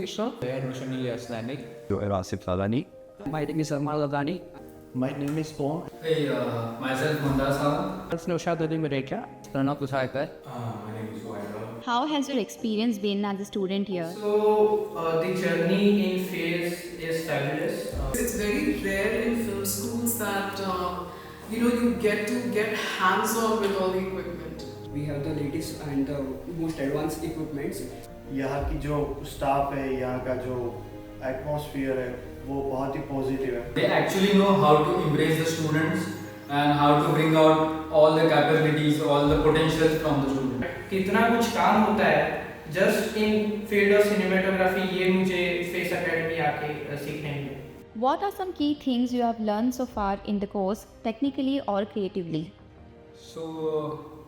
Krishna. Admission Asnani. Rasif Lalani. My name is Armal Ladani. My name is Paul. Hey, myself Mondas Hao. It's Naushad Ali Mereka. Pranab Kushaikar. My name is Vaira. How has your experience been as a student here? So the journey in FAIRS is fabulous. It's very rare in film schools that you get to get hands-on with all the equipment. We have the latest and the most advanced equipments. यहाँ की जो staff है, यहाँ का जो atmosphere है, वो बहुत ही पॉजिटिव है. They actually know how to embrace the students and how to bring out all the capabilities, all the potentials from the student. कितना कुछ काम होता है just in field of cinematography, ये मुझे फेस एकेडमी आके सीखने मिले. What are some key things you have learned so far in the course, technically or creatively? So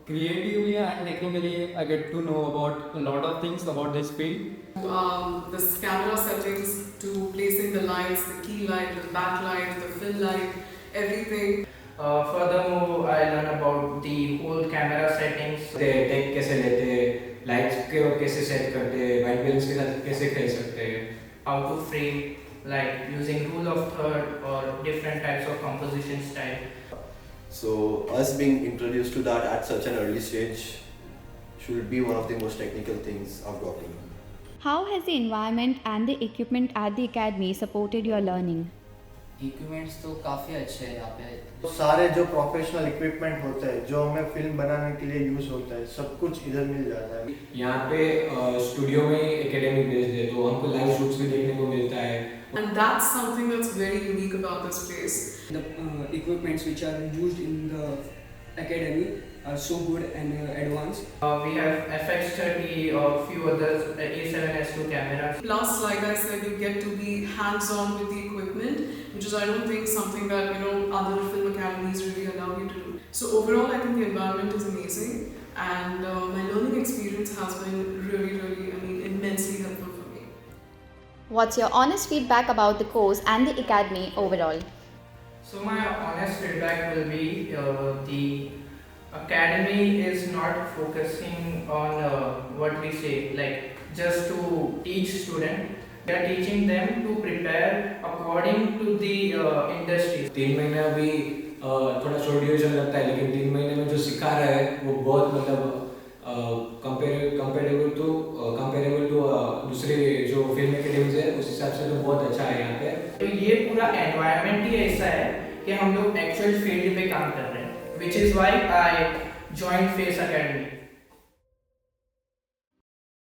creatively and technically, I get to know about a lot of things about this field. The camera settings to placing the lights, the key light, the backlight, the fill light, everything. Furthermore, I learn about the whole camera settings. Take कैसे लेते, lights के कैसे set करते, white balance के साथ कैसे खेल सकते हैं, How to frame, like using rule of third or different types of composition style. So us being introduced to that at such an early stage should be one of the most technical things of gotten. How has the environment and the equipment at the academy supported your learning? Equipments तो काफ़ी अच्छे हैं यहाँ पे. सारे जो professional equipment होते हैं, जो हमें फिल्म बनाने के लिए यूज होता है, सब कुछ इधर मिल जाता है. यहाँ पे स्टूडियो में एकेडमी बेस्ड है, तो हमको लाइव शूट्स भी देखने को मिलता है. And that's something that's very unique about this place. The equipments which are used in the academy are so good and advanced. We have FX30 or few others, A7S2 cameras. Plus, like I said, you get to be hands-on with the equipment, which is I don't think something that other film academies really allow you to do. So overall, I think the environment is amazing, and my learning experience has been really, immensely helpful for me. What's your honest feedback about the course and the academy overall? So my honest feedback will be the academy is not focusing on what we say, like just to teach student. They are teaching them to prepare according to the industry. 3 महीने अभी थोड़ा short duration लगता है, लेकिन 3 महीने में जो सिखा रहा है वो बहुत मतलब कंपेरेबल टू दूसरे जो फिल्म एकेडमीज है उस हिसाब से तो बहुत अच्छा है यहाँ पे. तो ये पूरा एनवायरनमेंट ही ऐसा है कि हम लोग एक्चुअल फील्ड पे काम कर रहे हैं, which is why I joined FAIRS Academy.